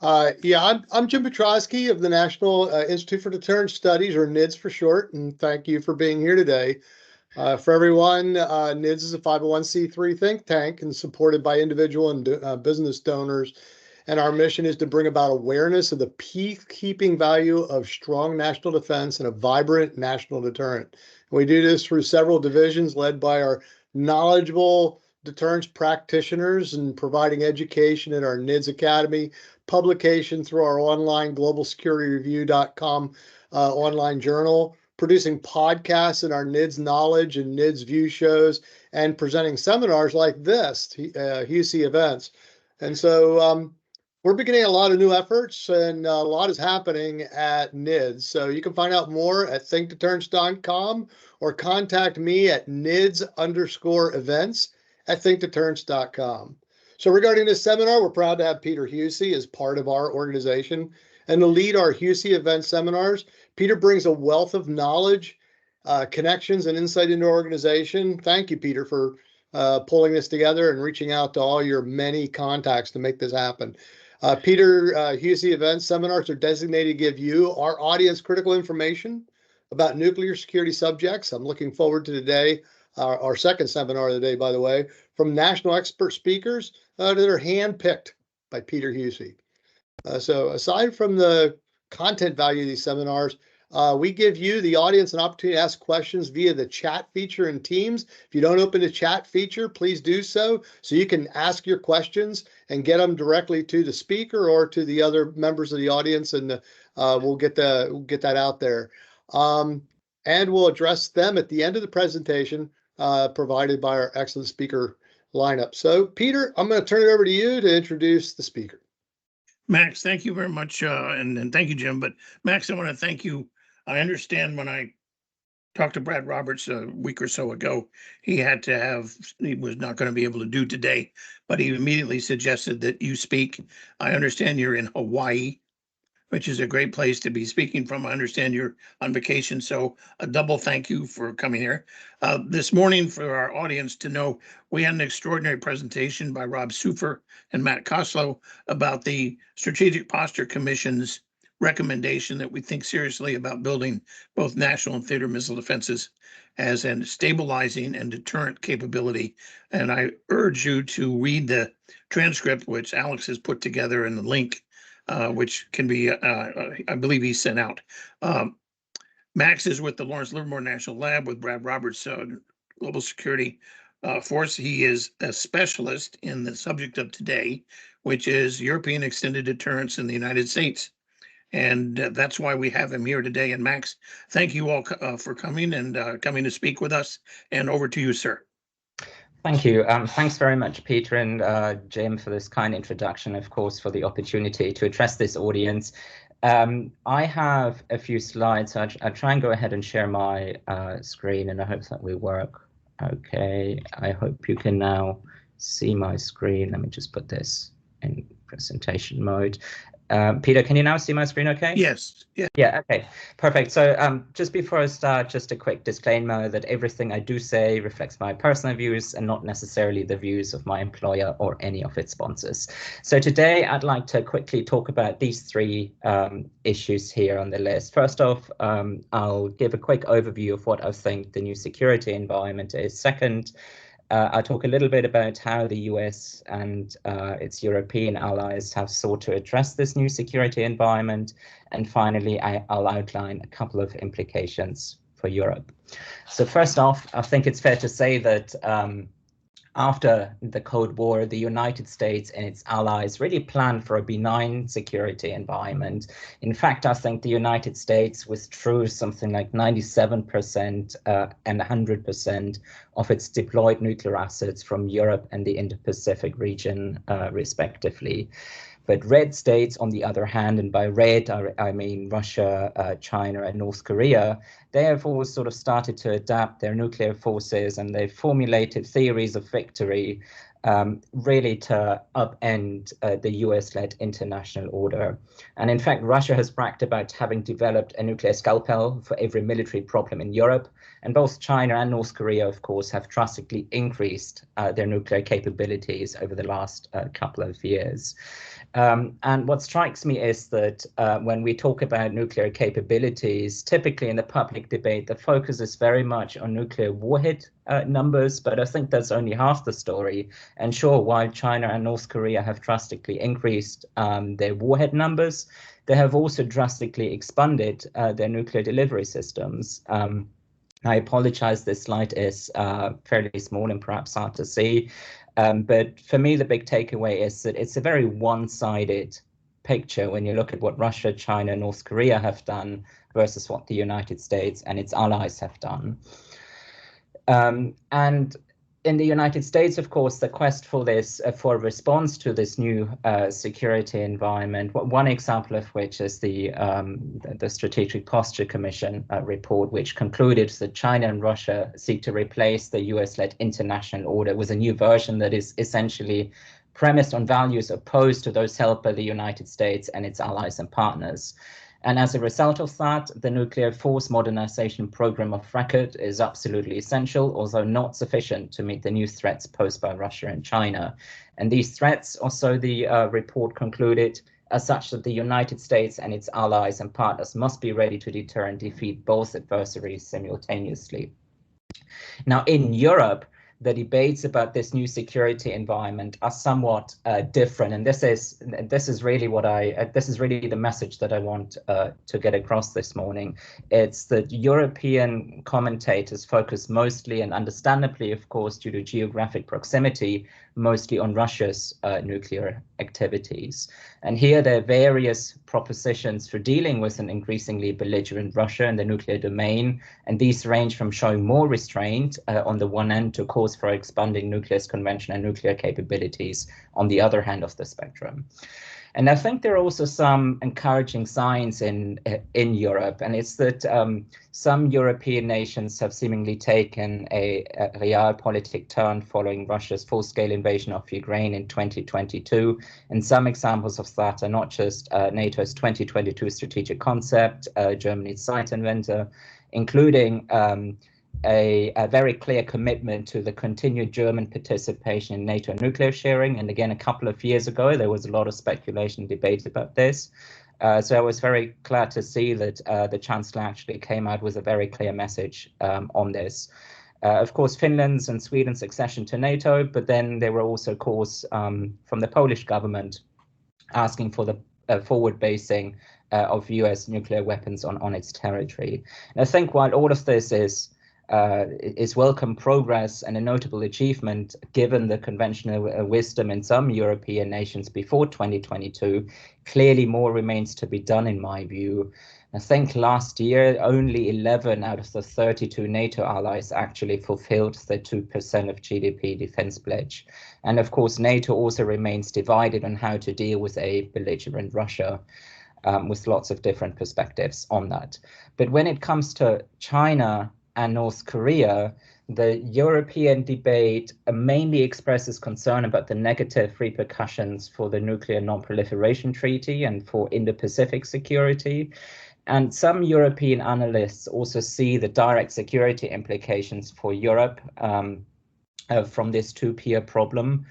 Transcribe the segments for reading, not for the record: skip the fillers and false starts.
I'm Jim Petrosky of the National Institute for Deterrence Studies, or NIDS for short, and thank you for being here today. For everyone, NIDS is a 501c3 think tank and supported by individual and business donors. And our mission is to bring about awareness of the peacekeeping value of strong national defense and a vibrant national deterrent. And we do this through several divisions led by our knowledgeable deterrence practitioners and providing education at our NIDS Academy, publication through our online globalsecurityreview.com online journal, producing podcasts in our NIDS Knowledge and NIDS View shows, and presenting seminars like this, Huessy events. And so we're beginning a lot of new efforts, and a lot is happening at NIDS. So you can find out more at thinkdeterrence.com or contact me at nids_events@thinkdeterrence.com. So regarding this seminar, we're proud to have Peter Huessy as part of our organization and to lead our Huessy event seminars. Peter brings a wealth of knowledge, connections, and insight into our organization. Thank you, Peter, for pulling this together and reaching out to all your many contacts to make this happen. Peter Huessy event seminars are designated to give you, our audience, critical information about nuclear security subjects. I'm looking forward to today, our second seminar of the day, by the way, from national expert speakers that are handpicked by Peter Huessy. So aside from the content value of these seminars, we give you, the audience, an opportunity to ask questions via the chat feature in Teams. If you don't open the chat feature, please do so you can ask your questions and get them directly to the speaker or to the other members of the audience, and we'll get that out there. And we'll address them at the end of the presentation provided by our excellent speaker lineup. So, Peter, I'm going to turn it over to you to introduce the speaker. Max, thank you very much, and thank you, Jim. But Max, I want to thank you. I understand when I talked to Brad Roberts a week or so ago, he was not going to be able to do today, but he immediately suggested that you speak. I understand you're in Hawaii, which is a great place to be speaking from. I understand you're on vacation, so a double thank you for coming here. This morning, for our audience to know, we had an extraordinary presentation by Rob Sufer and Matt Koslow about the Strategic Posture Commission's recommendation that we think seriously about building both national and theater missile defenses as a stabilizing and deterrent capability. And I urge you to read the transcript, which Alex has put together, in the link, which can be, I believe he sent out. Max is with the Lawrence Livermore National Lab with Brad Roberts, Global Security Force. He is a specialist in the subject of today, which is European extended deterrence in the United States. And that's why we have him here today. And Max, thank you all for coming and coming to speak with us. And over to you, sir. Thank you. Thanks very much, Peter and Jim, for this kind introduction, of course, for the opportunity to address this audience. I have a few slides. I'll try and go ahead and share my screen, and I hope that will work. Okay, I hope you can now see my screen. Let me just put this in presentation mode. Peter, can you now see my screen okay? Yes. Yeah, okay, perfect. So just before I start, just a quick disclaimer that everything I do say reflects my personal views and not necessarily the views of my employer or any of its sponsors. So today I'd like to quickly talk about these three issues here on the list. First off, I'll give a quick overview of what I think the new security environment is. Second, I'll talk a little bit about how the US and its European allies have sought to address this new security environment. And finally, I'll outline a couple of implications for Europe. So first off, I think it's fair to say that after the Cold War, the United States and its allies really planned for a benign security environment. In fact, I think the United States withdrew something like 97% and 100% of its deployed nuclear assets from Europe and the Indo-Pacific region, respectively. But red states, on the other hand, and by red, I mean Russia, China, and North Korea, they have all sort of started to adapt their nuclear forces, and they've formulated theories of victory really to upend the US-led international order. And in fact, Russia has bragged about having developed a nuclear scalpel for every military problem in Europe. And both China and North Korea, of course, have drastically increased their nuclear capabilities over the last couple of years. And what strikes me is that when we talk about nuclear capabilities, typically in the public debate, the focus is very much on nuclear warhead numbers, but I think that's only half the story. And sure, while China and North Korea have drastically increased their warhead numbers, they have also drastically expanded their nuclear delivery systems. I apologize, this slide is fairly small and perhaps hard to see. But for me, the big takeaway is that it's a very one-sided picture when you look at what Russia, China, North Korea have done versus what the United States and its allies have done. And in the United States, of course, the quest for this, for a response to this new security environment, one example of which is the Strategic Posture Commission report, which concluded that China and Russia seek to replace the US-led international order with a new version that is essentially premised on values opposed to those held by the United States and its allies and partners. And as a result of that, the nuclear force modernization program of record is absolutely essential, although not sufficient to meet the new threats posed by Russia and China. And these threats, also the report concluded, are such that the United States and its allies and partners must be ready to deter and defeat both adversaries simultaneously. Now, in Europe, the debates about this new security environment are somewhat different, and this is really the message that I want to get across this morning. It's that European commentators focus mostly, and understandably, of course, due to geographic proximity, mostly on Russia's nuclear activities. And here there are various propositions for dealing with an increasingly belligerent Russia in the nuclear domain, and these range from showing more restraint on the one end to calls for expanding nucleus convention and nuclear capabilities on the other hand of the spectrum. And I think there are also some encouraging signs in Europe, and it's that some European nations have seemingly taken a realpolitik turn following Russia's full-scale invasion of Ukraine in 2022. And some examples of that are not just NATO's 2022 strategic concept, Germany's Zeitenwende, including a very clear commitment to the continued German participation in NATO nuclear sharing. And again, a couple of years ago, there was a lot of speculation and debate about this. So I was very glad to see that the Chancellor actually came out with a very clear message on this. Of course, Finland's and Sweden's accession to NATO, but then there were also calls from the Polish government asking for the forward basing of US nuclear weapons on its territory. And I think while all of this is welcome progress and a notable achievement given the conventional wisdom in some European nations before 2022, clearly more remains to be done in my view. I think last year only 11 out of the 32 NATO allies actually fulfilled the 2% of GDP defense pledge. And of course, NATO also remains divided on how to deal with a belligerent Russia, with lots of different perspectives on that. But when it comes to China and North Korea, the European debate mainly expresses concern about the negative repercussions for the Nuclear Non-Proliferation Treaty and for Indo-Pacific security. And some European analysts also see the direct security implications for Europe from this two-peer problem,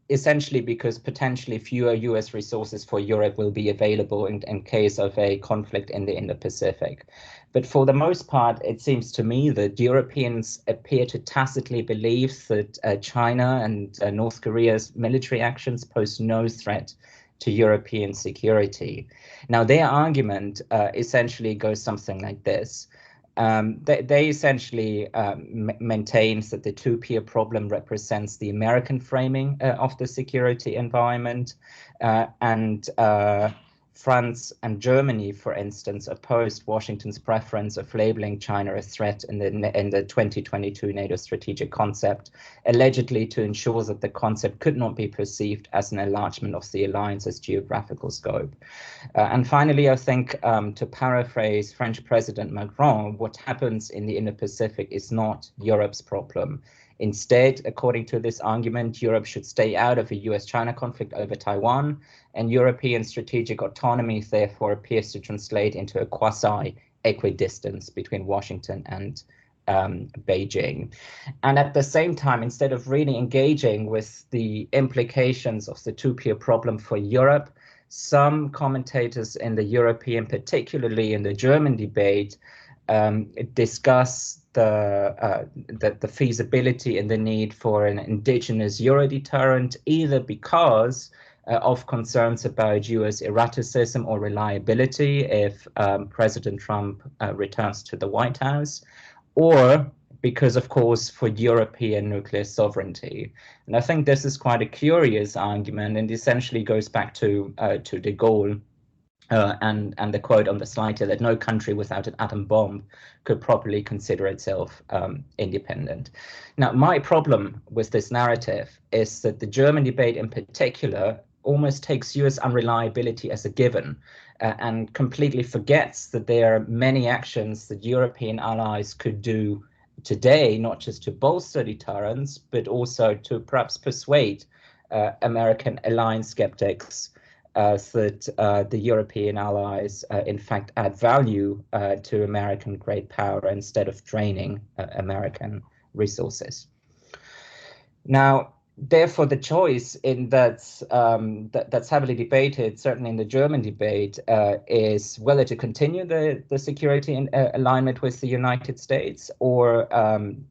essentially because potentially fewer US resources for Europe will be available in case of a conflict in the Indo-Pacific. But for the most part, it seems to me that Europeans appear to tacitly believe that China and North Korea's military actions pose no threat to European security. Now, their argument essentially goes something like this. They essentially maintain that the two-peer problem represents the American framing of the security environment, and France and Germany, for instance, opposed Washington's preference of labeling China a threat in the 2022 NATO strategic concept, allegedly to ensure that the concept could not be perceived as an enlargement of the alliance's geographical scope. And finally, I think, to paraphrase French President Macron, what happens in the Indo-Pacific is not Europe's problem. Instead, according to this argument, Europe should stay out of a US-China conflict over Taiwan, and European strategic autonomy therefore appears to translate into a quasi-equidistance between Washington and Beijing. And at the same time, instead of really engaging with the implications of the two-peer problem for Europe, some commentators in the European, particularly in the German debate, discuss the feasibility and the need for an indigenous Euro deterrent, either because of concerns about US erraticism or reliability if President Trump returns to the White House, or because, of course, for European nuclear sovereignty. And I think this is quite a curious argument, and essentially goes back to de Gaulle and the quote on the slide here, that no country without an atom bomb could properly consider itself independent. Now, my problem with this narrative is that the German debate in particular almost takes US unreliability as a given, and completely forgets that there are many actions that European allies could do today, not just to bolster deterrence, but also to perhaps persuade American alliance skeptics that the European allies, in fact, add value to American great power instead of draining American resources. Now, therefore, the choice in that's heavily debated, certainly in the German debate, is whether to continue the security alignment with the United States or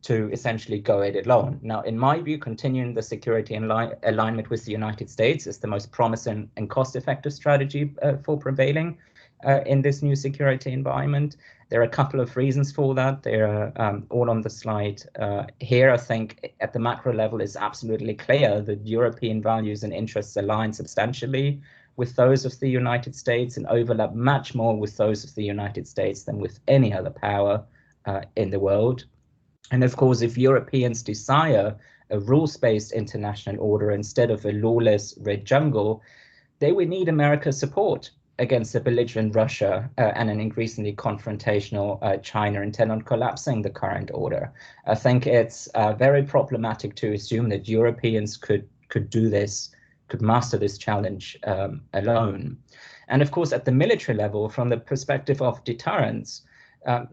to essentially go it alone. Now, in my view, continuing the security alignment with the United States is the most promising and cost-effective strategy for prevailing in this new security environment. There are a couple of reasons for that. They're all on the slide here. I think at the macro level, it's absolutely clear that European values and interests align substantially with those of the United States and overlap much more with those of the United States than with any other power in the world. And of course, if Europeans desire a rules-based international order instead of a lawless red jungle, they would need America's support against a belligerent Russia and an increasingly confrontational China intent on collapsing the current order. I think it's very problematic to assume that Europeans could do this, could master this challenge alone. And of course, at the military level, from the perspective of deterrence,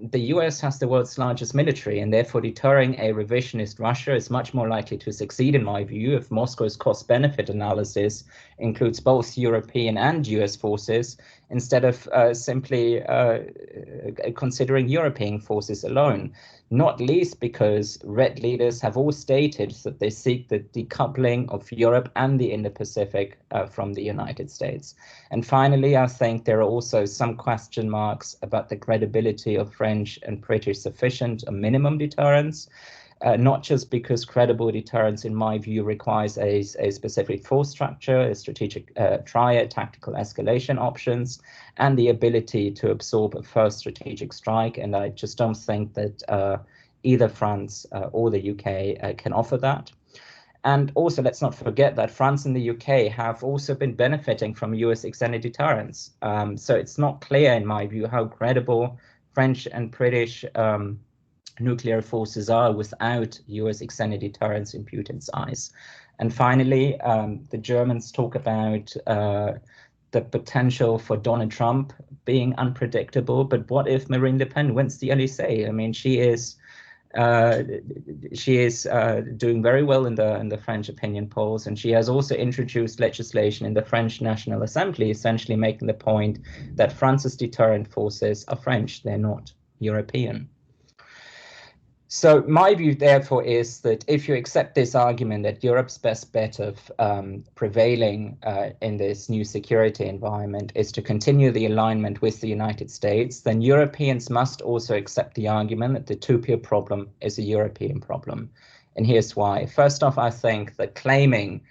the US has the world's largest military, and therefore deterring a revisionist Russia is much more likely to succeed, in my view, if Moscow's cost-benefit analysis includes both European and US forces, instead of simply considering European forces alone, not least because Red leaders have all stated that they seek the decoupling of Europe and the Indo-Pacific from the United States. And finally, I think there are also some question marks about the credibility of French and British sufficient or minimum deterrence, not just because credible deterrence, in my view, requires a specific force structure, a strategic triad, tactical escalation options, and the ability to absorb a first strategic strike. And I just don't think that either France or the UK can offer that. And also, let's not forget that France and the UK have also been benefiting from US extended deterrence. So it's not clear, in my view, how credible French and British nuclear forces are without US extended deterrence in Putin's eyes. And finally, the Germans talk about the potential for Donald Trump being unpredictable. But what if Marine Le Pen wins the Élysée? I mean, she is doing very well in the French opinion polls, and she has also introduced legislation in the French National Assembly, essentially making the point that France's deterrent forces are French, they're not European. So my view, therefore, is that if you accept this argument that Europe's best bet of prevailing in this new security environment is to continue the alignment with the United States, then Europeans must also accept the argument that the two-peer problem is a European problem. And here's why. First off, I think that claiming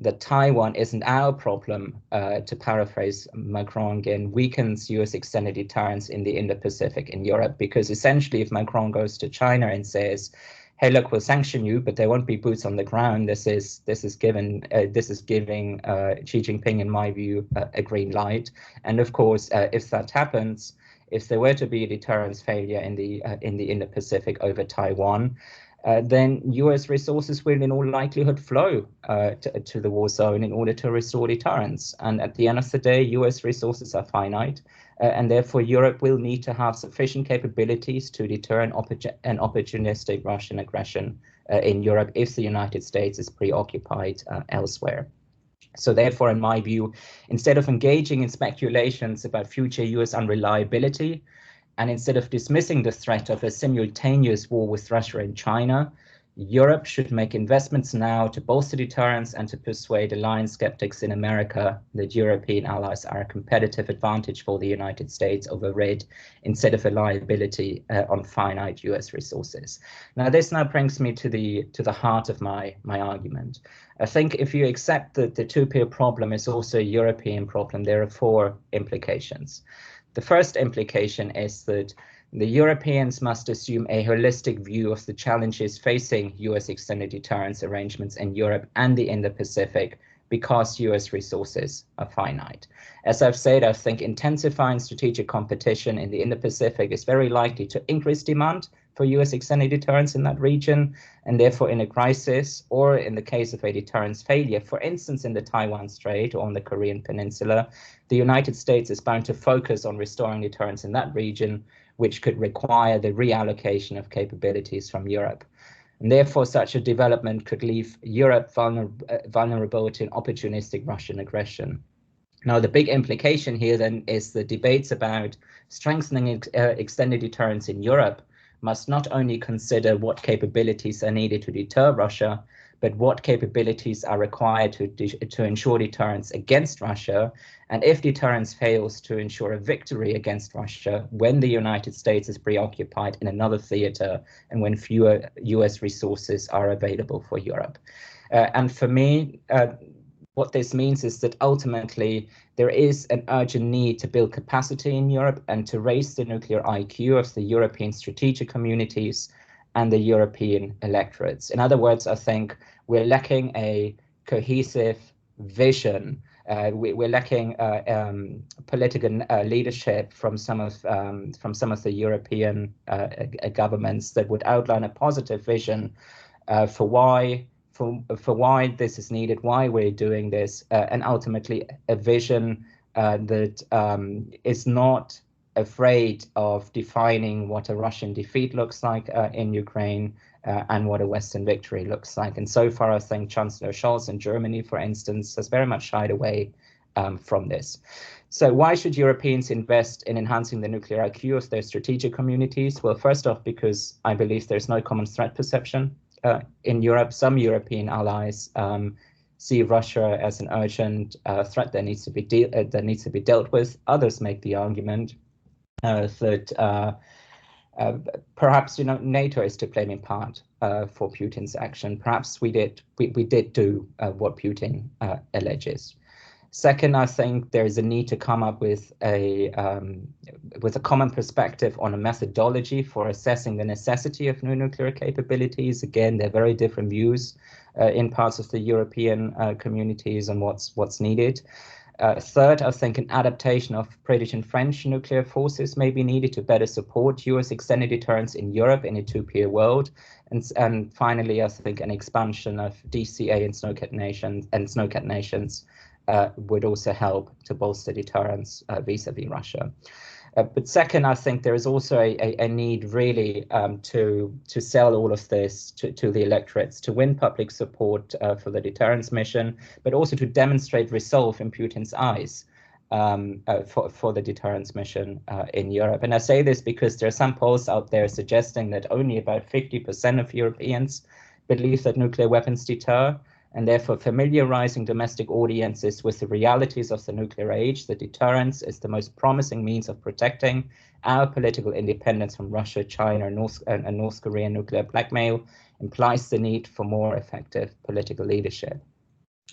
that Taiwan isn't our problem, to paraphrase Macron again, weakens US extended deterrence in the Indo-Pacific in Europe, because essentially if Macron goes to China and says, hey, look, we'll sanction you, but there won't be boots on the ground, this is giving Xi Jinping, in my view, a green light. And of course, if that happens, if there were to be a deterrence failure in the Indo-Pacific over Taiwan, then US resources will in all likelihood flow to the war zone in order to restore deterrence. And at the end of the day, US resources are finite, and therefore Europe will need to have sufficient capabilities to deter an opportunistic Russian aggression in Europe if the United States is preoccupied elsewhere. So therefore, in my view, instead of engaging in speculations about future US unreliability, and instead of dismissing the threat of a simultaneous war with Russia and China, Europe should make investments now to bolster deterrence and to persuade alliance skeptics in America that European allies are a competitive advantage for the United States over red instead of a liability on finite US resources. Now, this now brings me to the heart of my argument. I think if you accept that the two-peer problem is also a European problem, there are four implications. The first implication is that the Europeans must assume a holistic view of the challenges facing US extended deterrence arrangements in Europe and the Indo-Pacific because US resources are finite. As I've said, I think intensifying strategic competition in the Indo-Pacific is very likely to increase demand for US extended deterrence in that region, and therefore in a crisis or in the case of a deterrence failure, for instance in the Taiwan Strait or on the Korean Peninsula, the United States is bound to focus on restoring deterrence in that region, which could require the reallocation of capabilities from Europe. And therefore, such a development could leave Europe vulnerable to an opportunistic Russian aggression. Now, the big implication here then is the debates about strengthening extended deterrence in Europe must not only consider what capabilities are needed to deter Russia, but what capabilities are required to ensure deterrence against Russia, and if deterrence fails, to ensure a victory against Russia when the United States is preoccupied in another theater and when fewer US resources are available for Europe. And for me, what this means is that ultimately there is an urgent need to build capacity in Europe and to raise the nuclear IQ of the European strategic communities and the European electorates. In other words, I think we're lacking a cohesive vision. We're lacking political leadership from some of the European governments that would outline a positive vision for why this is needed, why we're doing this, and ultimately a vision that is not afraid of defining what a Russian defeat looks like in Ukraine and what a Western victory looks like. And so far, I think Chancellor Scholz in Germany, for instance, has very much shied away from this. So why should Europeans invest in enhancing the nuclear IQ of their strategic communities? Well, first off, because I believe there's no common threat perception in Europe. Some European allies see Russia as an urgent threat that needs to be dealt with. Others make the argument that perhaps NATO is to blame in part for Putin's action. Perhaps we did do what Putin alleges. Second, I think there is a need to come up with a common perspective on a methodology for assessing the necessity of new nuclear capabilities. Again, there are very different views in parts of the European communities on what's needed. Third, I think an adaptation of British and French nuclear forces may be needed to better support US extended deterrence in Europe in a two-peer world. And finally, I think an expansion of DCA and snowcat nations would also help to bolster deterrence vis-a-vis Russia. But second, I think there is also a need really to sell all of this to the electorates, to win public support for the deterrence mission, but also to demonstrate resolve in Putin's eyes for the deterrence mission in Europe. And I say this because there are some polls out there suggesting that only about 50% of Europeans believe that nuclear weapons deter, and therefore familiarizing domestic audiences with the realities of the nuclear age, that deterrence is the most promising means of protecting our political independence from Russia, China, and North Korean nuclear blackmail, implies the need for more effective political leadership.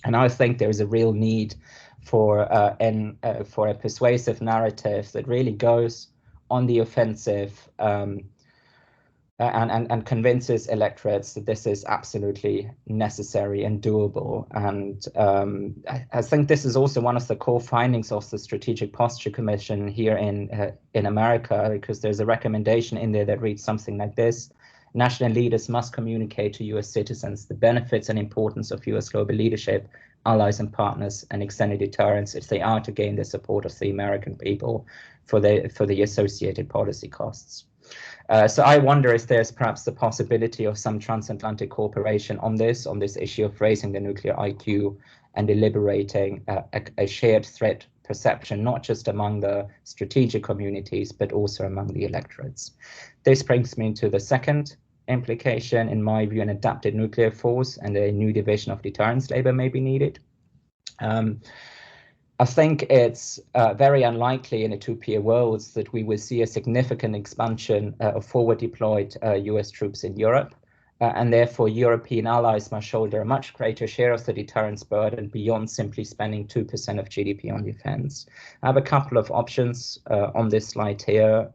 And I think there is a real need for a persuasive narrative that really goes on the offensive and convinces electorates that this is absolutely necessary and doable. And I think this is also one of the core findings of the Strategic Posture Commission here in America, because there's a recommendation in there that reads something like this: National leaders must communicate to US citizens the benefits and importance of US global leadership, allies and partners, and extended deterrence if they are to gain the support of the American people for the associated policy costs. So I wonder if there's perhaps the possibility of some transatlantic cooperation on this issue of raising the nuclear IQ and deliberating a shared threat perception, not just among the strategic communities, but also among the electorates. This brings me to the second implication. In my view, an adapted nuclear force and a new division of deterrence labor may be needed. I think it's very unlikely in a two-peer world that we will see a significant expansion of forward deployed US troops in Europe. And therefore, European allies must shoulder a much greater share of the deterrence burden beyond simply spending 2% of GDP on defense. I have a couple of options on this slide here.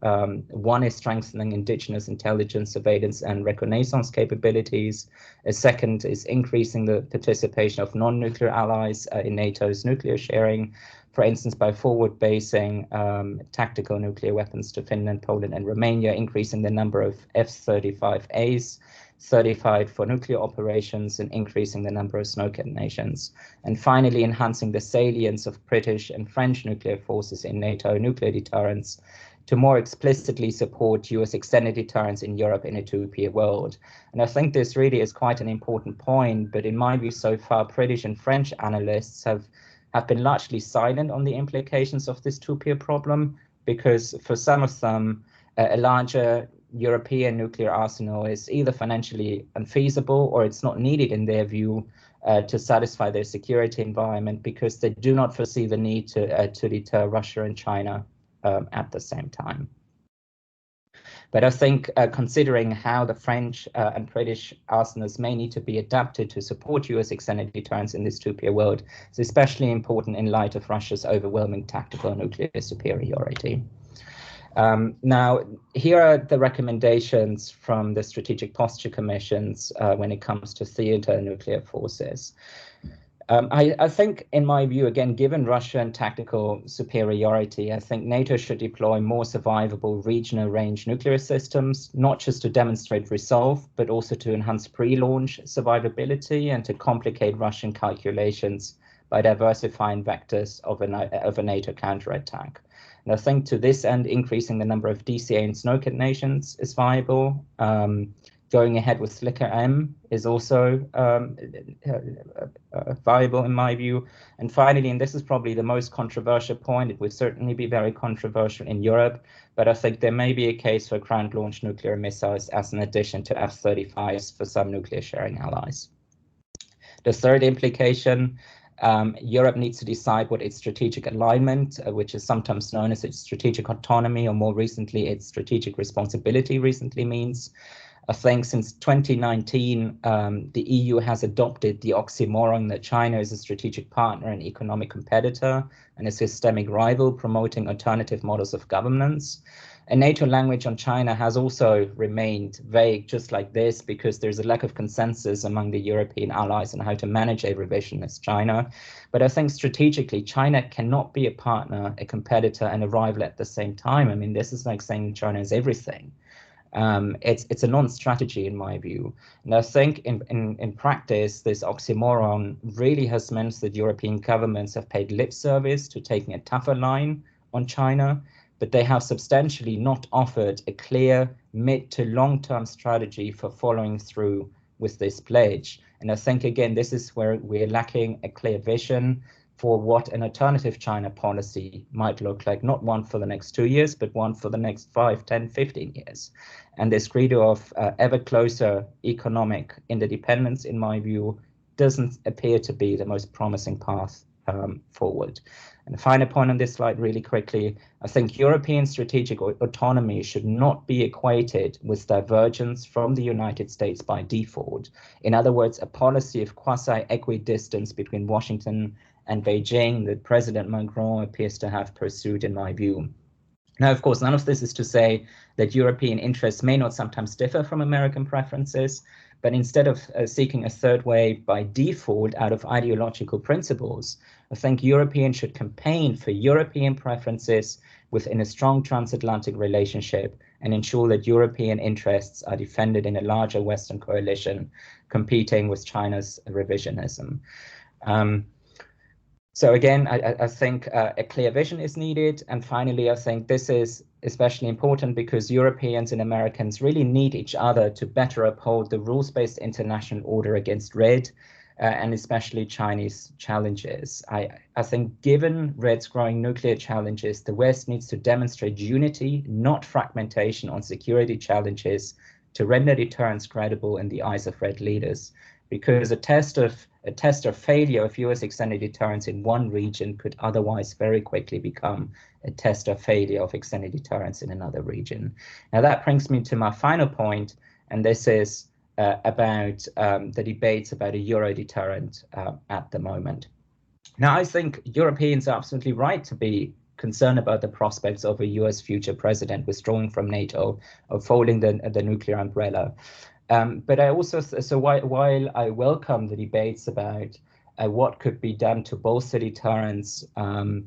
One is strengthening indigenous intelligence, surveillance, and reconnaissance capabilities. A second is increasing the participation of non-nuclear allies in NATO's nuclear sharing, for instance, by forward basing tactical nuclear weapons to Finland, Poland, and Romania, increasing the number of F-35As, 35 for nuclear operations, and increasing the number of SNOCAT nations. And finally, enhancing the salience of British and French nuclear forces in NATO nuclear deterrence to more explicitly support US extended deterrence in Europe in a two-peer world. And I think this really is quite an important point, but in my view so far, British and French analysts have been largely silent on the implications of this two-peer problem, because for some of them, a larger European nuclear arsenal is either financially unfeasible or it's not needed in their view to satisfy their security environment, because they do not foresee the need to deter Russia and China at the same time. But I think considering how the French and British arsenals may need to be adapted to support US extended deterrence in this two-peer world is especially important in light of Russia's overwhelming tactical nuclear superiority. Now, here are the recommendations from the Strategic Posture Commissions when it comes to theater nuclear forces. I think, in my view, again, given Russian tactical superiority, I think NATO should deploy more survivable regional range nuclear systems, not just to demonstrate resolve, but also to enhance pre-launch survivability and to complicate Russian calculations by diversifying vectors of a NATO counterattack. And I think to this end, increasing the number of DCA and SNOCAT nations is viable. Going ahead with Slicker-M is also viable in my view. And finally, and this is probably the most controversial point, it will certainly be very controversial in Europe, but I think there may be a case for ground-launched nuclear missiles as an addition to F-35s for some nuclear sharing allies. The third implication, Europe needs to decide what its strategic alignment, which is sometimes known as its strategic autonomy, or more recently, its strategic responsibility means. I think since 2019, the EU has adopted the oxymoron that China is a strategic partner and economic competitor and a systemic rival, promoting alternative models of governance. And NATO language on China has also remained vague, just like this, because there's a lack of consensus among the European allies on how to manage a revisionist China. But I think strategically, China cannot be a partner, a competitor, and a rival at the same time. I mean, this is like saying China is everything. It's a non-strategy in my view. And I think in practice, this oxymoron really has meant that European governments have paid lip service to taking a tougher line on China, but they have substantially not offered a clear mid to long-term strategy for following through with this pledge. And I think, again, this is where we're lacking a clear vision for what an alternative China policy might look like, not one for the next 2 years, but one for the next 5, 10, 15 years. And this credo of ever closer economic interdependence, in my view, doesn't appear to be the most promising path forward. And the final point on this slide really quickly, I think European strategic autonomy should not be equated with divergence from the United States by default. In other words, a policy of quasi-equidistance between Washington and Beijing that President Macron appears to have pursued, in my view. Now, of course, none of this is to say that European interests may not sometimes differ from American preferences, But instead of seeking a third way by default out of ideological principles, I think Europeans should campaign for European preferences within a strong transatlantic relationship and ensure that European interests are defended in a larger Western coalition competing with China's revisionism. So again, I think a clear vision is needed. And finally, I think this is especially important because Europeans and Americans really need each other to better uphold the rules-based international order against RED and especially Chinese challenges. I think given RED's growing nuclear challenges, the West needs to demonstrate unity, not fragmentation on security challenges to render deterrence credible in the eyes of RED leaders. Because a test of failure of US extended deterrence in one region could otherwise very quickly become a test of failure of extended deterrence in another region. Now that brings me to my final point, and this is about the debates about a Euro deterrent at the moment. Now I think Europeans are absolutely right to be concerned about the prospects of a US future president withdrawing from NATO or folding the nuclear umbrella. But I also, so while I welcome the debates about what could be done to bolster deterrence, I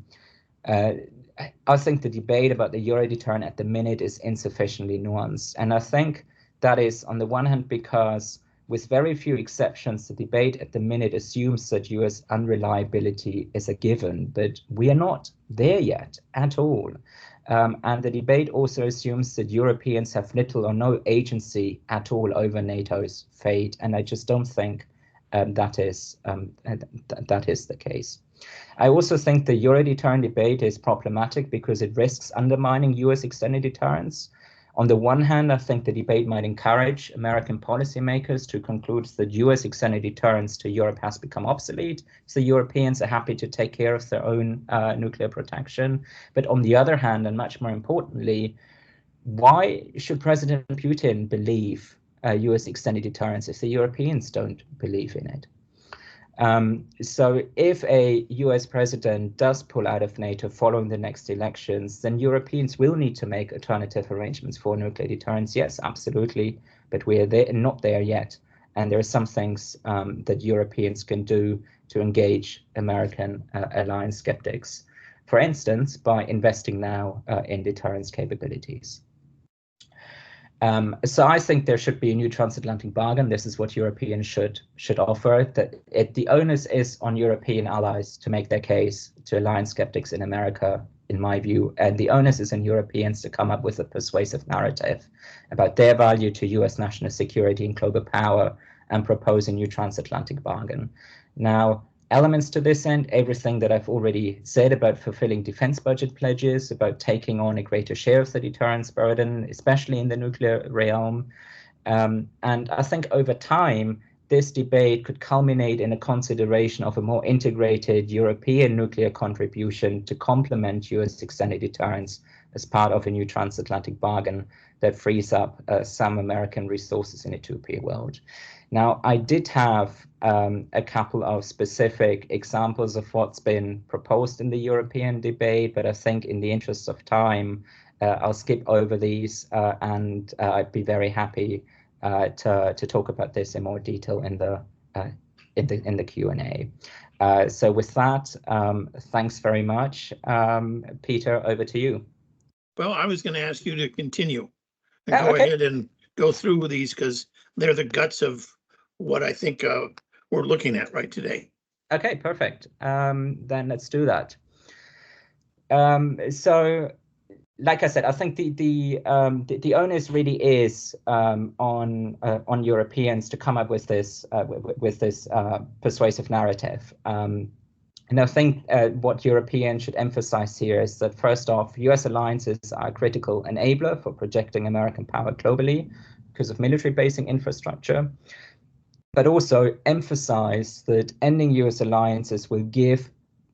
think the debate about the Euro deterrent at the minute is insufficiently nuanced. And I think that is on the one hand because with very few exceptions, the debate at the minute assumes that US unreliability is a given, but we are not there yet at all. And the debate also assumes that Europeans have little or no agency at all over NATO's fate, and I just don't think that is the case. I also think the Euro deterrent debate is problematic because it risks undermining US extended deterrence. On the one hand, I think the debate might encourage American policymakers to conclude that US extended deterrence to Europe has become obsolete, so Europeans are happy to take care of their own nuclear protection. But on the other hand, and much more importantly, why should President Putin believe US extended deterrence if the Europeans don't believe in it? So if a US president does pull out of NATO following the next elections, then Europeans will need to make alternative arrangements for nuclear deterrence. Yes, absolutely, but we are not there yet. And there are some things that Europeans can do to engage American alliance skeptics. For instance, by investing now in deterrence capabilities. So I think there should be a new transatlantic bargain. This is what Europeans should offer. That the onus is on European allies to make their case to alliance skeptics in America, in my view, and the onus is on Europeans to come up with a persuasive narrative about their value to US national security and global power and propose a new transatlantic bargain. Now, elements to this end, everything that I've already said about fulfilling defense budget pledges, about taking on a greater share of the deterrence burden, especially in the nuclear realm. And I think over time, this debate could culminate in a consideration of a more integrated European nuclear contribution to complement US extended deterrence as part of a new transatlantic bargain that frees up some American resources in a two-peer world. Now, I did have a couple of specific examples of what's been proposed in the European debate, but I think in the interest of time, I'll skip over these and I'd be very happy to talk about this in more detail in the Q&A. So with that, thanks very much. Peter, over to you. Well, I was going to ask you to continue and go ahead and go through these because they're the guts of what I think we're looking at right today. Okay, perfect. Then let's do that. So, like I said, I think the onus really is on Europeans to come up with this persuasive narrative. And I think what Europeans should emphasize here is that, first off, US alliances are a critical enabler for projecting American power globally because of military basing infrastructure, but also emphasize that ending US alliances will give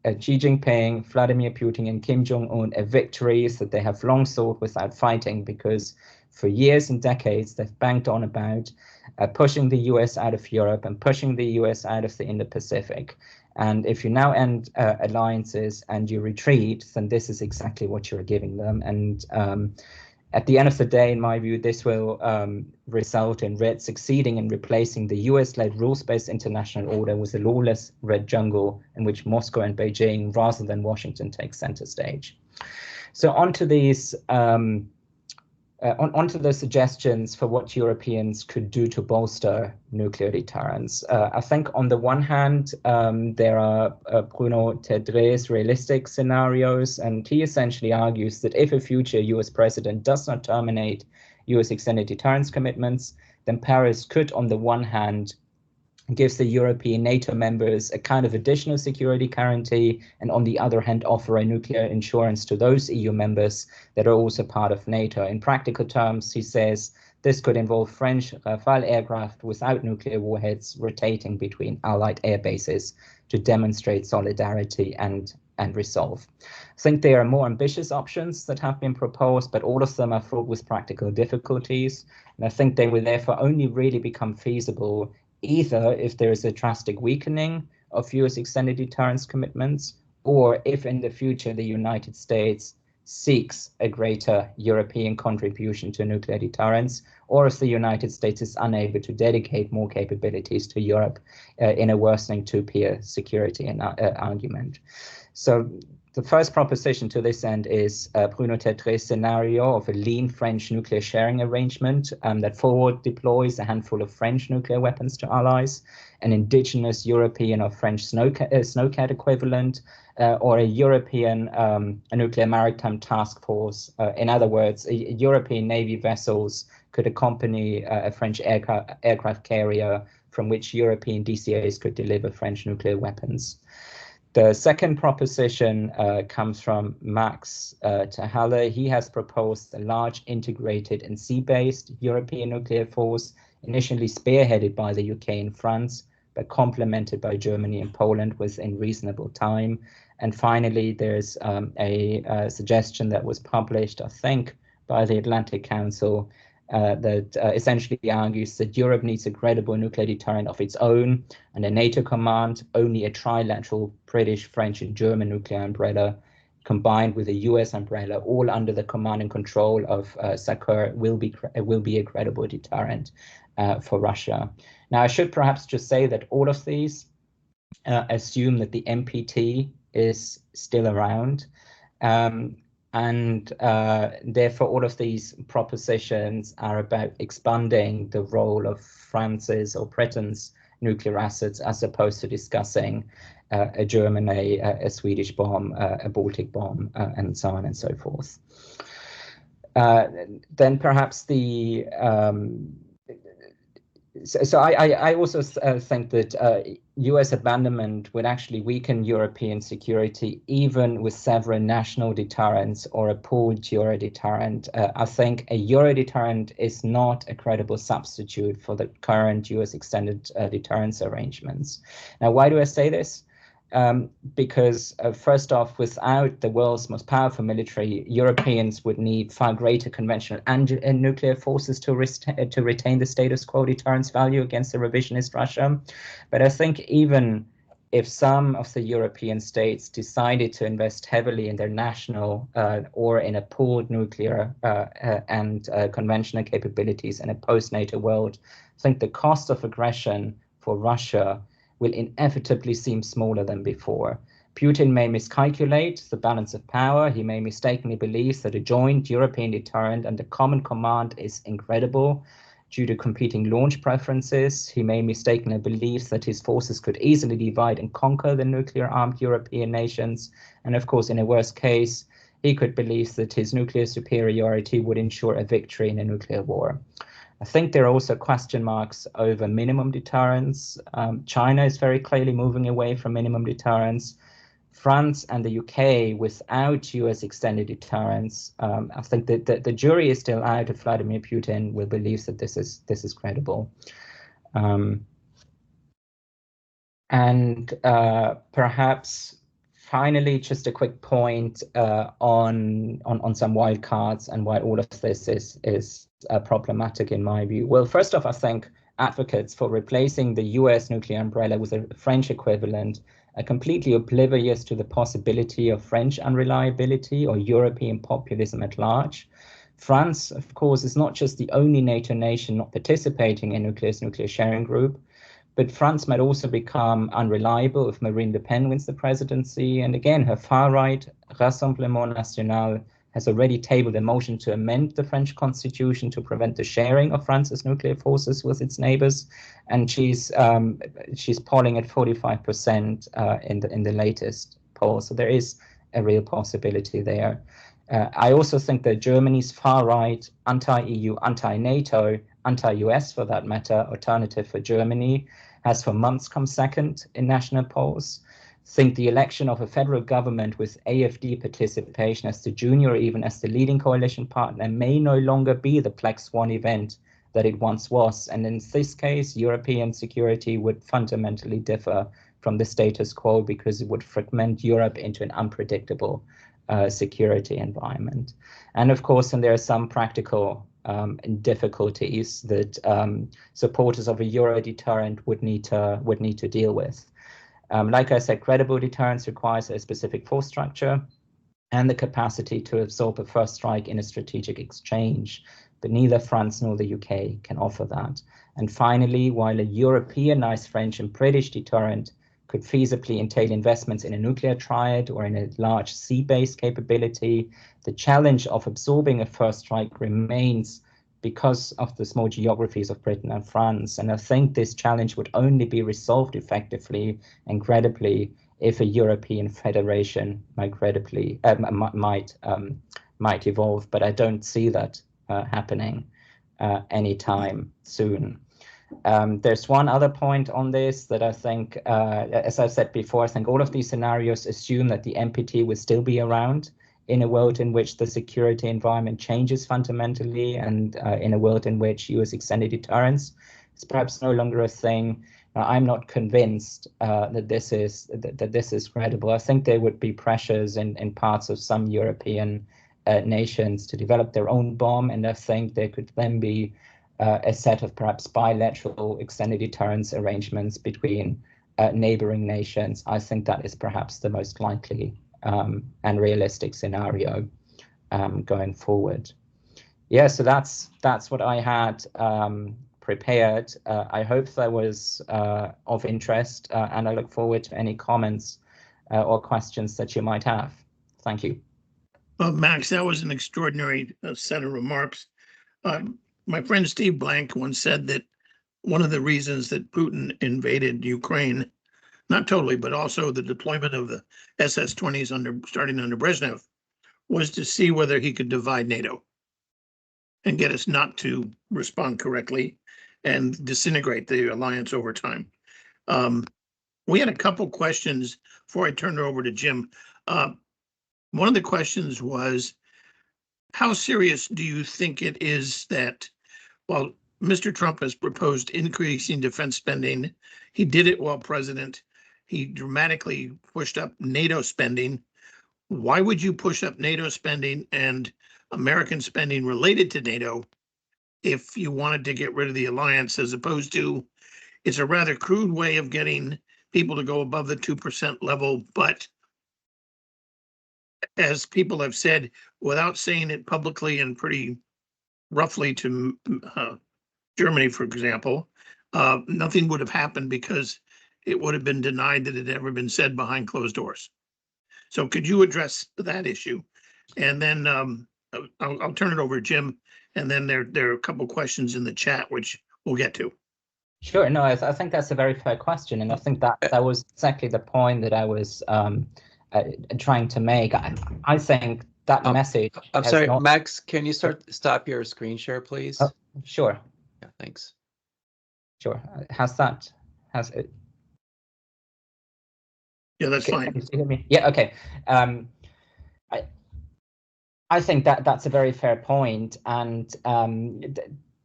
Xi Jinping, Vladimir Putin, and Kim Jong-un a victory that they have long sought without fighting, because for years and decades they've banked on about pushing the US out of Europe and pushing the US out of the Indo-Pacific. And if you now end alliances and you retreat, then this is exactly what you're giving them. And At the end of the day, in my view, this will result in Red succeeding in replacing the US-led rules-based international order with a lawless Red jungle in which Moscow and Beijing, rather than Washington, take center stage. So onto these, onto the suggestions for what Europeans could do to bolster nuclear deterrence. I think on the one hand, there are Bruno Tedré's realistic scenarios, and he essentially argues that if a future US president does not terminate US extended deterrence commitments, then Paris could, on the one hand, gives the European NATO members a kind of additional security guarantee, and on the other hand, offer a nuclear insurance to those EU members that are also part of NATO. In practical terms, he says this could involve French Rafale aircraft without nuclear warheads rotating between Allied air bases to demonstrate solidarity and resolve. I think there are more ambitious options that have been proposed, but all of them are fraught with practical difficulties. And I think they will therefore only really become feasible either if there is a drastic weakening of US extended deterrence commitments, or if in the future the United States seeks a greater European contribution to nuclear deterrence, or if the United States is unable to dedicate more capabilities to Europe in a worsening two-tier security argument. So the first proposition to this end is Bruno Tedré's scenario of a lean French nuclear sharing arrangement that forward deploys a handful of French nuclear weapons to allies, an indigenous European or French snowcat equivalent, or a European nuclear maritime task force. In other words, European Navy vessels could accompany a French aircraft carrier from which European DCAs could deliver French nuclear weapons. The second proposition comes from Max Hoell. He has proposed a large integrated and sea-based European nuclear force, initially spearheaded by the UK and France, but complemented by Germany and Poland within reasonable time. And finally, there's a suggestion that was published, I think, by the Atlantic Council that essentially argues that Europe needs a credible nuclear deterrent of its own, and a NATO command, only a trilateral British, French, and German nuclear umbrella combined with a US umbrella, all under the command and control of SACEUR, will be a credible deterrent for Russia. Now, I should perhaps just say that all of these assume that the NPT is still around. And therefore, all of these propositions are about expanding the role of France's or Britain's nuclear assets, as opposed to discussing a German, a Swedish bomb, a Baltic bomb, and so on and so forth. Then perhaps the So I also think that US abandonment would actually weaken European security, even with several national deterrents or a pooled Euro deterrent. I think a Euro deterrent is not a credible substitute for the current US extended deterrence arrangements. Now, why do I say this? Because first off, without the world's most powerful military, Europeans would need far greater conventional and nuclear forces to retain the status quo deterrence value against the revisionist Russia. But I think even if some of the European states decided to invest heavily in their national or in a pooled nuclear and conventional capabilities in a post-NATO world, I think the cost of aggression for Russia will inevitably seem smaller than before. Putin may miscalculate the balance of power. He may mistakenly believe that a joint European deterrent and a common command is incredible due to competing launch preferences. He may mistakenly believe that his forces could easily divide and conquer the nuclear-armed European nations. And of course, in a worst case, he could believe that his nuclear superiority would ensure a victory in a nuclear war. I think there are also question marks over minimum deterrence. China is very clearly moving away from minimum deterrence. France and the UK, without US extended deterrence, I think that the jury is still out if Vladimir Putin will believe that this is credible. And perhaps finally, just a quick point on some wild cards and why all of this is problematic in my view. Well, first off, I think advocates for replacing the US nuclear umbrella with a French equivalent are completely oblivious to the possibility of French unreliability or European populism at large. France, of course, is not just the only NATO nation not participating in nuclear sharing group, but France might also become unreliable if Marine Le Pen wins the presidency. And again, her far-right Rassemblement National has already tabled a motion to amend the French constitution to prevent the sharing of France's nuclear forces with its neighbors, and she's polling at 45% in the latest poll. So there is a real possibility there. I also think that Germany's far-right, anti-EU, anti-NATO, anti-US for that matter, Alternative for Germany has for months come second in national polls. Think the election of a federal government with AfD participation as the junior or even as the leading coalition partner may no longer be the black swan event that it once was. And in this case, European security would fundamentally differ from the status quo because it would fragment Europe into an unpredictable security environment. And of course, and there are some practical difficulties that supporters of a Euro deterrent would need to deal with. Like I said, credible deterrence requires a specific force structure and the capacity to absorb a first strike in a strategic exchange, but neither France nor the UK can offer that. And finally, while a Europeanized French and British deterrent could feasibly entail investments in a nuclear triad or in a large sea-based capability, the challenge of absorbing a first strike remains because of the small geographies of Britain and France. And I think this challenge would only be resolved effectively and credibly if a European federation might evolve. But I don't see that happening anytime soon. There's one other point on this that I think, as I said before, I think all of these scenarios assume that the NPT will still be around in a world in which the security environment changes fundamentally, and in a world in which US extended deterrence is perhaps no longer a thing. I'm not convinced that this is credible. I think there would be pressures in parts of some European nations to develop their own bomb, and I think there could then be a set of perhaps bilateral extended deterrence arrangements between neighboring nations. I think that is perhaps the most likely and realistic scenario going forward. Yeah, so that's what I had prepared. I hope that was of interest, and I look forward to any comments or questions that you might have. Thank you. Max, that was an extraordinary set of remarks. My friend Steve Blank once said that one of the reasons that Putin invaded Ukraine, not totally, but also the deployment of the SS-20s starting under Brezhnev, was to see whether he could divide NATO and get us not to respond correctly and disintegrate the alliance over time. We had a couple questions before I turned it over to Jim. One of the questions was, how serious do you think it is that, while Mr. Trump has proposed increasing defense spending, he did it while president, he dramatically pushed up NATO spending. Why would you push up NATO spending and American spending related to NATO if you wanted to get rid of the alliance, as opposed to, it's a rather crude way of getting people to go above the 2% level, but as people have said, without saying it publicly and pretty roughly to Germany, for example, nothing would have happened because it would have been denied that it had ever been said behind closed doors. So could you address that issue? And then I'll turn it over to Jim, and then there are a couple questions in the chat, which we'll get to. Sure. No, I think that's a very fair question. And I think that was exactly the point that I was trying to make. I think that message. I'm sorry, Max, can you stop your screen share, please? Oh, sure. Yeah, thanks. Sure. Has it? Yeah, that's okay, fine. Can you hear me? Yeah, okay. I think that's a very fair point. And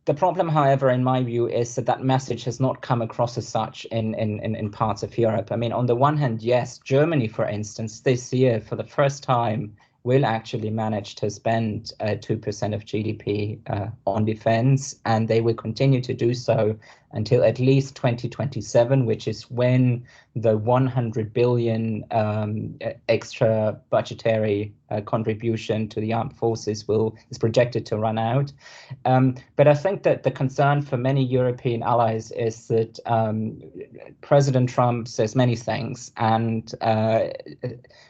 the problem, however, in my view, is that message has not come across as such in parts of Europe. I mean, on the one hand, yes, Germany, for instance, this year, for the first time, will actually manage to spend 2% of GDP on defense, and they will continue to do so until at least 2027, which is when the 100 billion extra budgetary contribution to the armed forces is projected to run out. But I think that the concern for many European allies is that President Trump says many things, and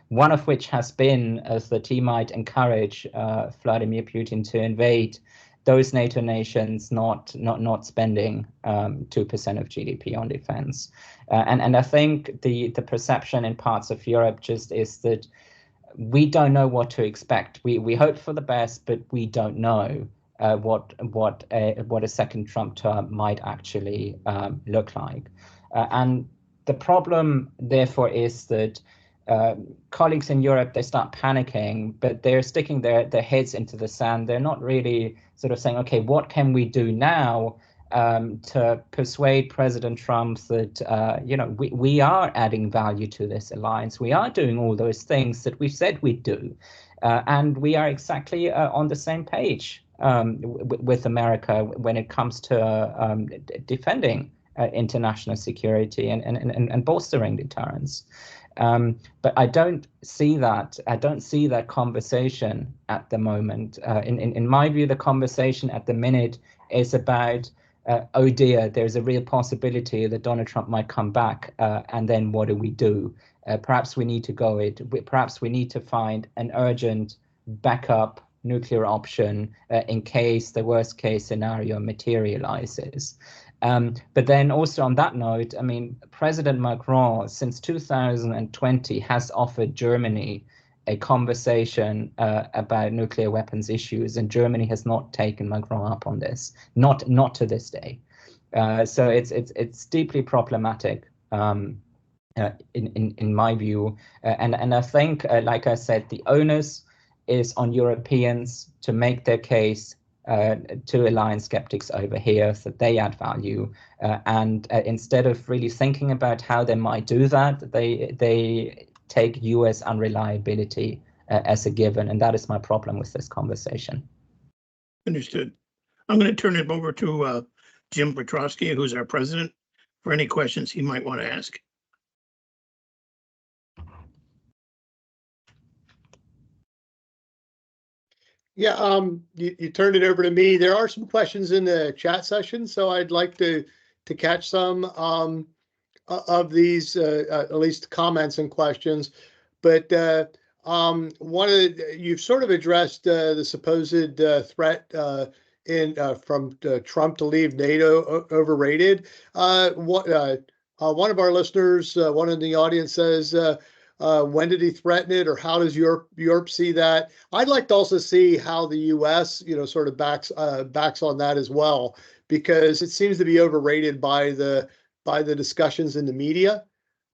one of which has been that he might encourage Vladimir Putin to invade those NATO nations not spending 2% of GDP on defense. And I think the perception in parts of Europe just is that we don't know what to expect. We hope for the best, but we don't know what a second Trump term might actually look like. And the problem, therefore, is that colleagues in Europe, they start panicking, but they're sticking their heads into the sand. They're not really sort of saying, okay, what can we do now to persuade President Trump that, we are adding value to this alliance. We are doing all those things that we said we'd do. And we are exactly on the same page with America when it comes to defending international security and bolstering deterrence. But I don't see that. I don't see that conversation at the moment. In my view, the conversation at the minute is about, oh dear, there's a real possibility that Donald Trump might come back, and then what do we do? Perhaps we need to perhaps we need to find an urgent backup nuclear option in case the worst case scenario materializes. But then also on that note, I mean, President Macron, since 2020, has offered Germany a conversation about nuclear weapons issues, and Germany has not taken Macron up on this, not to this day. So it's deeply problematic in my view, and I think, like I said, the onus is on Europeans to make their case to alliance skeptics over here so that they add value, and instead of really thinking about how they might do that, they take US unreliability as a given, and that is my problem with this conversation. Understood. I'm going to turn it over to Jim Petrosky, who's our president, for any questions he might want to ask. Yeah, you turned it over to me. There are some questions in the chat session, so I'd like to catch some of these, at least comments and questions. But you've sort of addressed the supposed threat from Trump to leave NATO overrated. One of our listeners, one in the audience, says, when did he threaten it, or how does Europe see that? I'd like to also see how the U.S. sort of backs on that as well, because it seems to be overrated by the discussions in the media.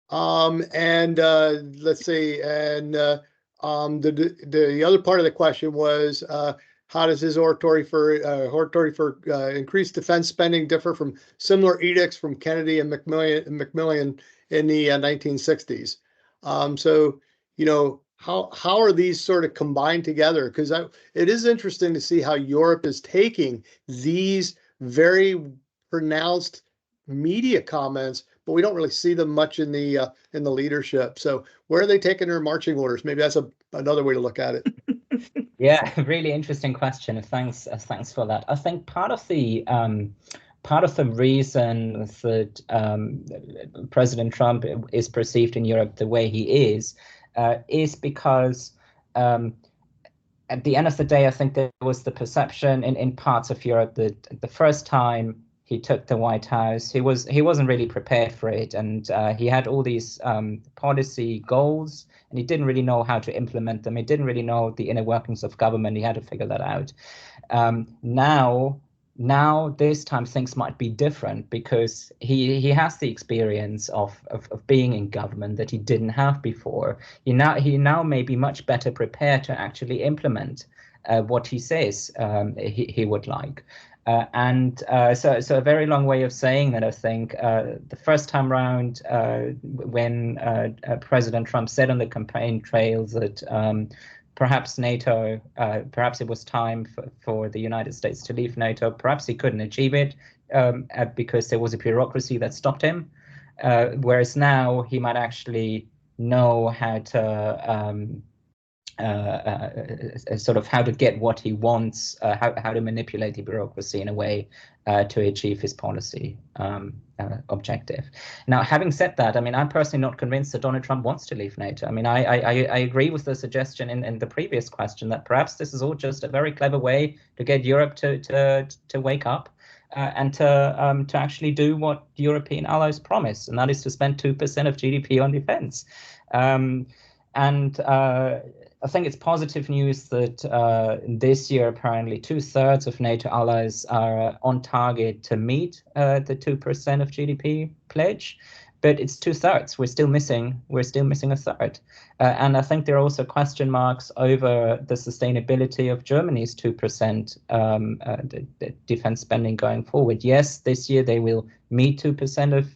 Let's see, and the other part of the question was, how does his oratory for increased defense spending differ from similar edicts from Kennedy and Maximilian in the 1960s? So, how are these sort of combined together? Because it is interesting to see how Europe is taking these very pronounced media comments, but we don't really see them much in the leadership. So where are they taking their marching orders? Maybe that's another way to look at it. Yeah, really interesting question. Thanks for that. I think part of the reason that President Trump is perceived in Europe the way he is because at the end of the day, I think there was the perception in parts of Europe that the first time he took the White House, he wasn't really prepared for it, and he had all these policy goals, and he didn't really know how to implement them. He didn't really know the inner workings of government. He had to figure that out. Now this time things might be different because he has the experience of being in government that he didn't have before. He now may be much better prepared to actually implement what he says he would like. So a very long way of saying that, I think the first time round when President Trump said on the campaign trails that perhaps NATO, perhaps it was time for the United States to leave NATO. Perhaps he couldn't achieve it. because there was a bureaucracy that stopped him, whereas now he might actually know how to sort of how to get what he wants, how to manipulate the bureaucracy in a way to achieve his policy objective. Now, having said that, I mean, I'm personally not convinced that Donald Trump wants to leave NATO. I mean, I agree with the suggestion in the previous question that perhaps this is all just a very clever way to get Europe to wake up and to actually do what European allies promise, and that is to spend 2% of GDP on defense. I think it's positive news that this year, apparently 2/3 of NATO allies are on target to meet the 2% of GDP pledge, but it's 2/3. We're still missing a third. And I think there are also question marks over the sustainability of Germany's 2% defense spending going forward. Yes, this year they will meet 2% of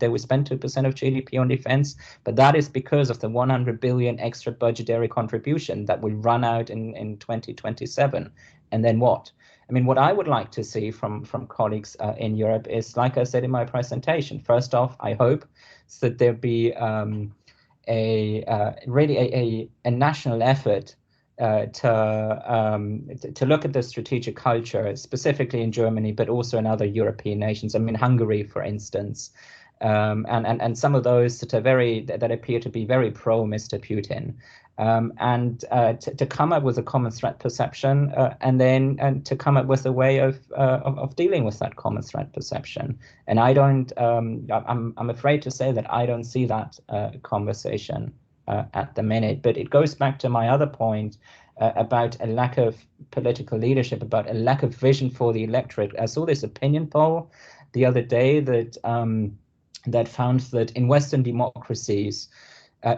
they will spend 2% of GDP on defense, but that is because of the 100 billion extra budgetary contribution that will run out in 2027. And then what? I mean, what I would like to see from colleagues in Europe is, like I said in my presentation, first off, I hope that there be really a national effort to look at the strategic culture, specifically in Germany, but also in other European nations. I mean, Hungary, for instance, and some of those that appear to be very pro Mr. Putin, and to come up with a common threat perception, and then to come up with a way of dealing with that common threat perception. And I'm afraid to say that I don't see that conversation at the minute. But it goes back to my other point about a lack of political leadership, about a lack of vision for the electorate. I saw this opinion poll the other day that found that in Western democracies,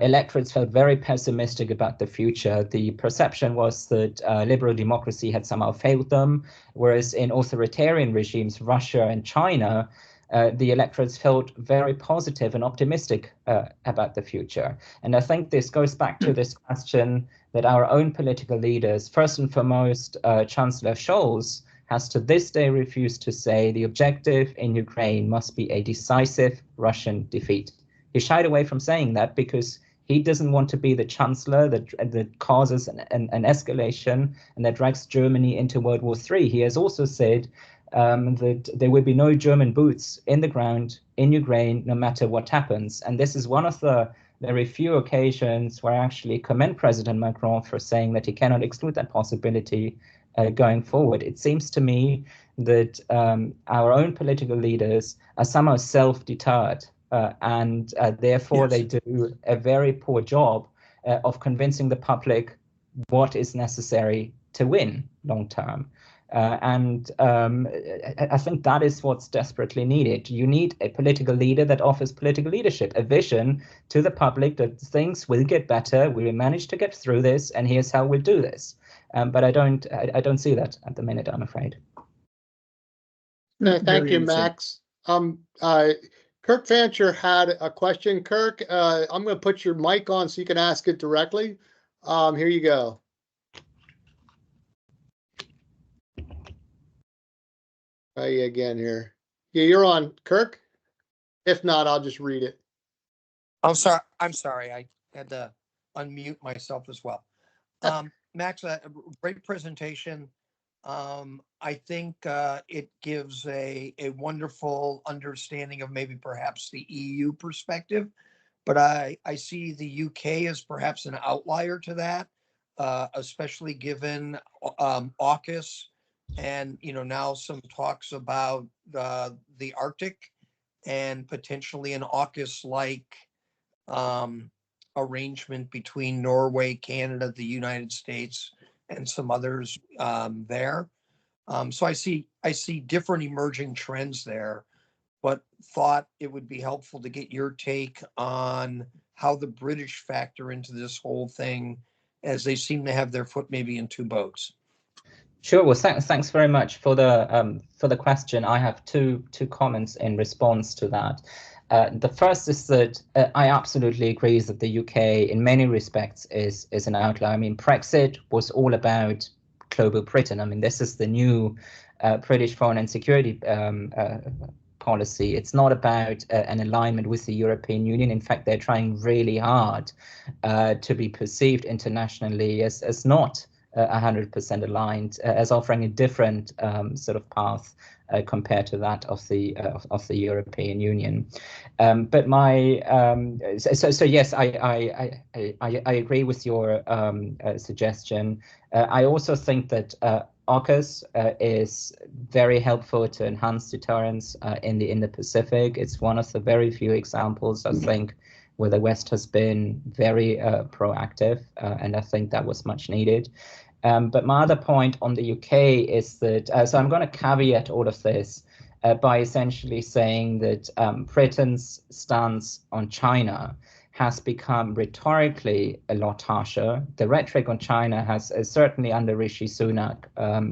electorates felt very pessimistic about the future. The perception was that liberal democracy had somehow failed them, whereas in authoritarian regimes, Russia and China, the electorates felt very positive and optimistic about the future. And I think this goes back to this question that our own political leaders, first and foremost, Chancellor Scholz, has to this day refused to say the objective in Ukraine must be a decisive Russian defeat. He shied away from saying that because he doesn't want to be the chancellor that causes an escalation and that drags Germany into World War III. He has also said that there will be no German boots in the ground in Ukraine, no matter what happens. And this is one of the very few occasions where I actually commend President Macron for saying that he cannot exclude that possibility going forward. It seems to me that our own political leaders are somehow self-deterred, and therefore they do a very poor job of convincing the public what is necessary to win long term. I think that is what's desperately needed. You need a political leader that offers political leadership, a vision to the public that things will get better, we will manage to get through this, and here's how we'll do this. But I don't see that at the minute, I'm afraid. No, thank you, Max. Kirk Fancher had a question. Kirk, I'm going to put your mic on so you can ask it directly. Here you go. Try you again here. Yeah, you're on, Kirk. If not, I'll just read it. I'm sorry. I had to unmute myself as well. Max, a great presentation. I think it gives a wonderful understanding of maybe perhaps the EU perspective, but I see the UK as perhaps an outlier to that, especially given AUKUS and now some talks about the Arctic and potentially an AUKUS-like arrangement between Norway, Canada, the United States, and some others there. So I see different emerging trends there, but thought it would be helpful to get your take on how the British factor into this whole thing, as they seem to have their foot maybe in two boats. Sure. Well, thanks very much for the question. I have two comments in response to that. The first is that I absolutely agree that the UK, in many respects, is an outlier. I mean, Brexit was all about global Britain. I mean, this is the new British foreign and security policy. It's not about an alignment with the European Union. In fact, they're trying really hard to be perceived internationally as not 100% aligned, as offering a different sort of path compared to that of the European Union. But my so yes, I agree with your suggestion. I also think that AUKUS is very helpful to enhance deterrence in the Pacific. It's one of the very few examples, I think, where the West has been very proactive, and I think that was much needed. But my other point on the UK is that, so I'm going to caveat all of this by essentially saying that Britain's stance on China has become rhetorically a lot harsher. The rhetoric on China has certainly under Rishi Sunak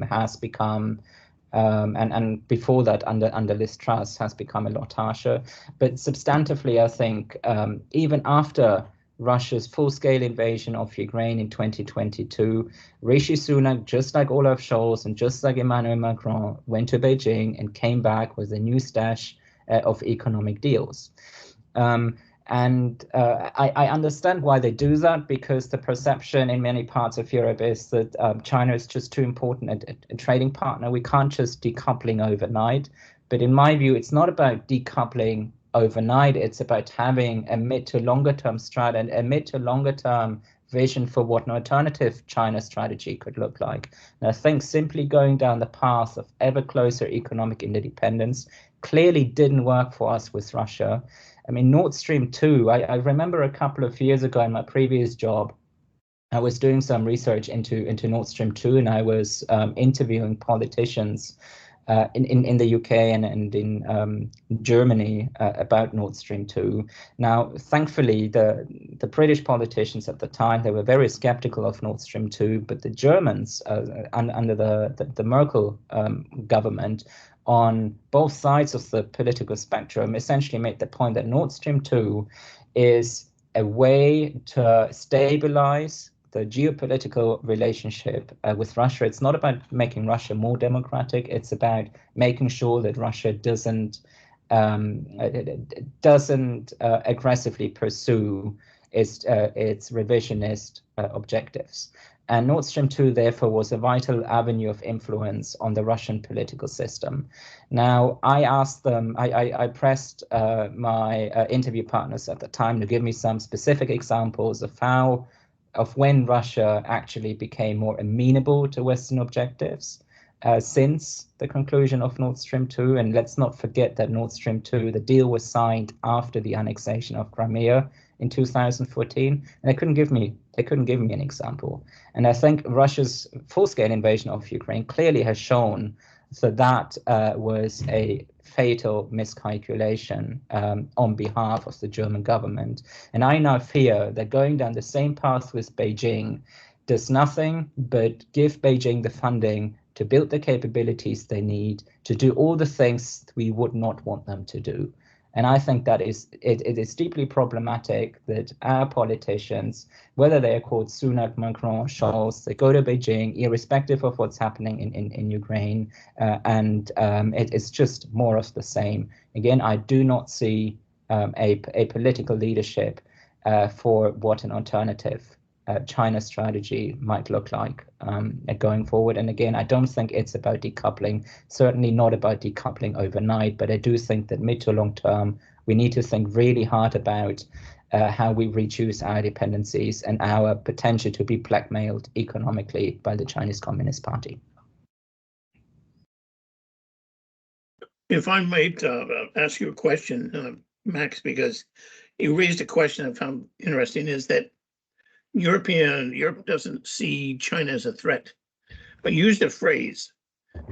has become, and before that under Liz Truss has become a lot harsher. But substantively, I think even after Russia's full-scale invasion of Ukraine in 2022, Rishi Sunak, just like Olaf Scholz and just like Emmanuel Macron, went to Beijing and came back with a new stash of economic deals. I understand why they do that, because the perception in many parts of Europe is that China is just too important a trading partner. We can't just decoupling overnight. But in my view, it's not about decoupling overnight. It's about having a mid to longer term strategy, a mid to longer term vision for what an alternative China strategy could look like. And I think simply going down the path of ever closer economic interdependence clearly didn't work for us with Russia. I mean, Nord Stream 2, I remember a couple of years ago in my previous job, I was doing some research into Nord Stream 2, and I was interviewing politicians in the UK and in Germany about Nord Stream 2. Now, thankfully, the British politicians at the time, they were very skeptical of Nord Stream 2, but the Germans under the Merkel government, on both sides of the political spectrum, essentially made the point that Nord Stream 2 is a way to stabilize the geopolitical relationship with Russia. It's not about making Russia more democratic. It's about making sure that Russia doesn't aggressively pursue its revisionist objectives. And Nord Stream 2, therefore, was a vital avenue of influence on the Russian political system. Now, I asked them, I pressed my interview partners at the time to give me some specific examples of when Russia actually became more amenable to Western objectives since the conclusion of Nord Stream 2. And let's not forget that Nord Stream 2, the deal was signed after the annexation of Crimea in 2014, and they couldn't give me an example. And I think Russia's full-scale invasion of Ukraine clearly has shown that was a fatal miscalculation on behalf of the German government. And I now fear that going down the same path with Beijing does nothing but give Beijing the funding to build the capabilities they need to do all the things we would not want them to do. And I think that it is deeply problematic that our politicians, whether they are called Sunak, Macron, Scholz, they go to Beijing, irrespective of what's happening in Ukraine, and it is just more of the same. Again, I do not see a political leadership for what an alternative China strategy might look like going forward. And again, I don't think it's about decoupling, certainly not about decoupling overnight, but I do think that mid to long term, we need to think really hard about how we reduce our dependencies and our potential to be blackmailed economically by the Chinese Communist Party. If I might ask you a question, Max, because you raised a question I found interesting, is that Europe doesn't see China as a threat, but used a phrase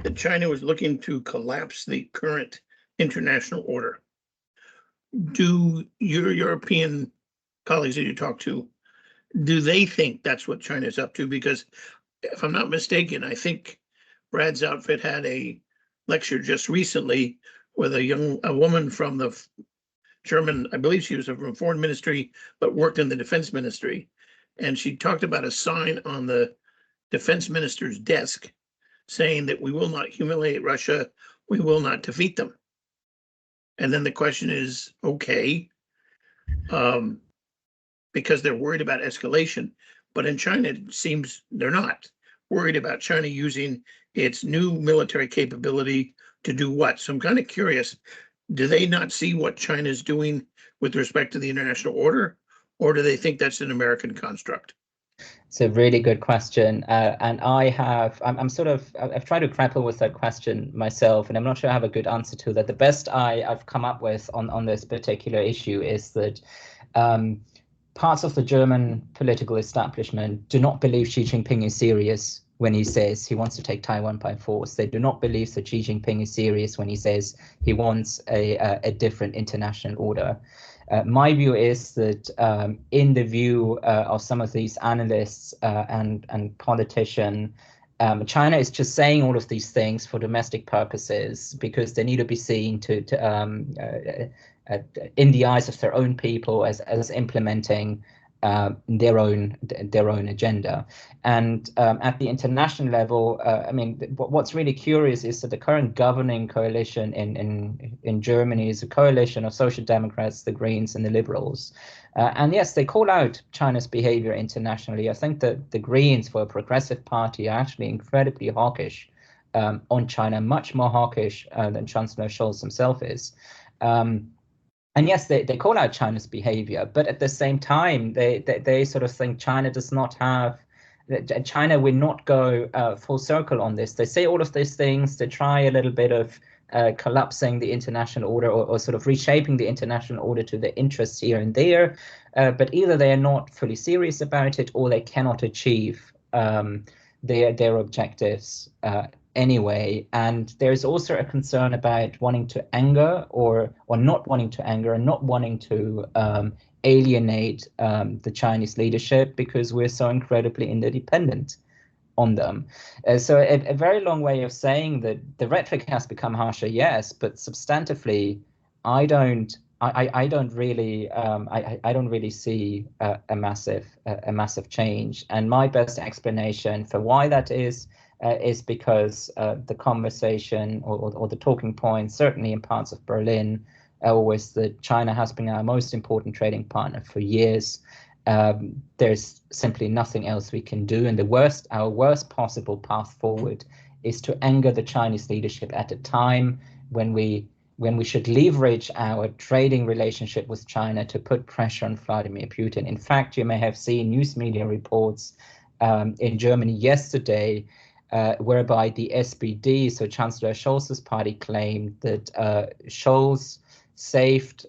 that China was looking to collapse the current international order. Do your European colleagues that you talk to, do they think that's what China's up to? Because if I'm not mistaken, I think Brad's outfit had a lecture just recently with a woman from the German, I believe she was from foreign ministry, but worked in the defense ministry. And she talked about a sign on the defense minister's desk saying that we will not humiliate Russia, we will not defeat them. And then the question is, okay, because they're worried about escalation, but in China, it seems they're not worried about China using its new military capability to do what? So I'm kind of curious, do they not see what China's doing with respect to the international order, or do they think that's an American construct? It's a really good question, and I've tried to grapple with that question myself, and I'm not sure I have a good answer to that. The best I've come up with on this particular issue is that parts of the German political establishment do not believe Xi Jinping is serious when he says he wants to take Taiwan by force. They do not believe that Xi Jinping is serious when he says he wants a different international order. My view is that in the view of some of these analysts and politicians, China is just saying all of these things for domestic purposes because they need to be seen in the eyes of their own people as implementing their own agenda. And at the international level, I mean, what's really curious is that the current governing coalition in Germany is a coalition of Social Democrats, the Greens, and the Liberals. And yes, they call out China's behavior internationally. I think that the Greens, for a progressive party, are actually incredibly hawkish on China, much more hawkish than Chancellor Scholz himself is. And yes, they call out China's behavior, but at the same time, they sort of think China will not go full circle on this. They say all of these things. They try a little bit of collapsing the international order or sort of reshaping the international order to their interests here and there. But either they are not fully serious about it or they cannot achieve their objectives anyway. And there's also a concern about wanting to anger or not wanting to anger and not wanting to alienate the Chinese leadership because we're so incredibly interdependent on them. So a very long way of saying that the rhetoric has become harsher, yes, but substantively, I don't really see a massive change. And my best explanation for why that is because the conversation or the talking points, certainly in parts of Berlin, was that China has been our most important trading partner for years. There's simply nothing else we can do, and our worst possible path forward is to anger the Chinese leadership at a time when we should leverage our trading relationship with China to put pressure on Vladimir Putin. In fact, you may have seen news media reports in Germany yesterday whereby the SPD, so Chancellor Scholz's party, claimed that Scholz saved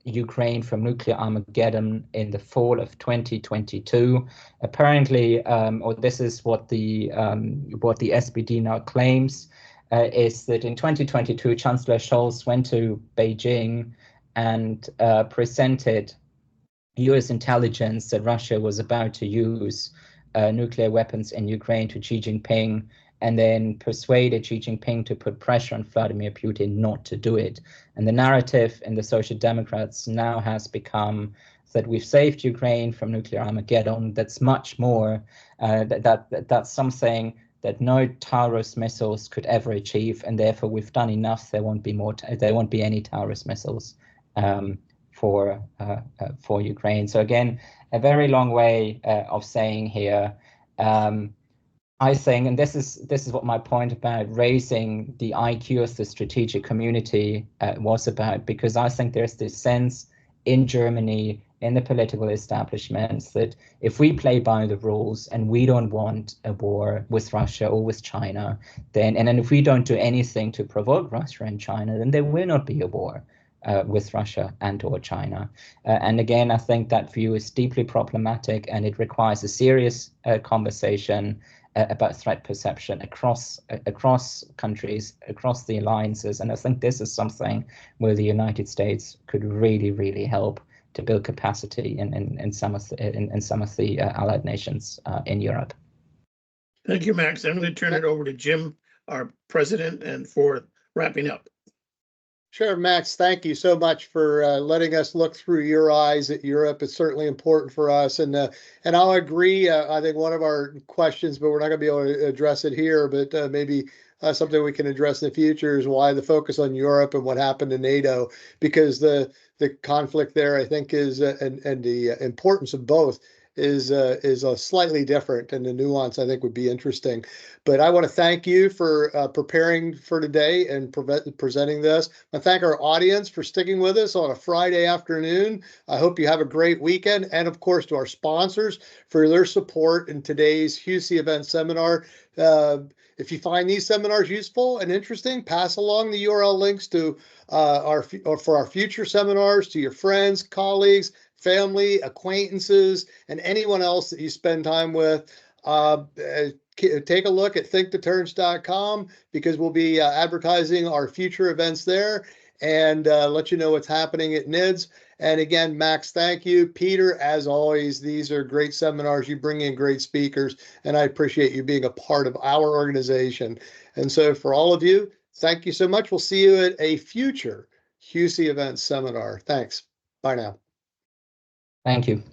Ukraine from nuclear Armageddon in the fall of 2022. Apparently, or this is what the SPD now claims, is that in 2022, Chancellor Scholz went to Beijing and presented US intelligence that Russia was about to use nuclear weapons in Ukraine to Xi Jinping, and then persuaded Xi Jinping to put pressure on Vladimir Putin not to do it. And the narrative in the Social Democrats now has become that we've saved Ukraine from nuclear Armageddon. That's much more. That's something that no Taurus missiles could ever achieve, and therefore we've done enough. There won't be any Taurus missiles for Ukraine. So again, a very long way of saying here. I think, and this is what my point about raising the IQ of the strategic community was about, because I think there's this sense in Germany, in the political establishments, that if we play by the rules and we don't want a war with Russia or with China, then if we don't do anything to provoke Russia and China, then there will not be a war with Russia and or China. And again, I think that view is deeply problematic, and it requires a serious conversation about threat perception across countries, across the alliances. And I think this is something where the United States could really, really help to build capacity in some of the allied nations in Europe. Thank you, Max. I'm going to turn it over to Jim, our president, and for wrapping up. Sure, Max, thank you so much for letting us look through your eyes at Europe. It's certainly important for us. And I'll agree. I think one of our questions, but we're not going to be able to address it here, but maybe something we can address in the future is why the focus on Europe and what happened to NATO, because the conflict there, I think, is and the importance of both is slightly different, and the nuance I think would be interesting. But I want to thank you for preparing for today and presenting this. I thank our audience for sticking with us on a Friday afternoon. I hope you have a great weekend, and of course to our sponsors for their support in today's Huessy event seminar. If you find these seminars useful and interesting, pass along the URL links to for our future seminars to your friends, colleagues, family, acquaintances, and anyone else that you spend time with. Take a look at thinkdeterrence.com because we'll be advertising our future events there and let you know what's happening at NIDS. And again, Max, thank you. Peter, as always, these are great seminars. You bring in great speakers, and I appreciate you being a part of our organization. And so for all of you, thank you so much. We'll see you at a future Huessy event seminar. Thanks. Bye now. Thank you.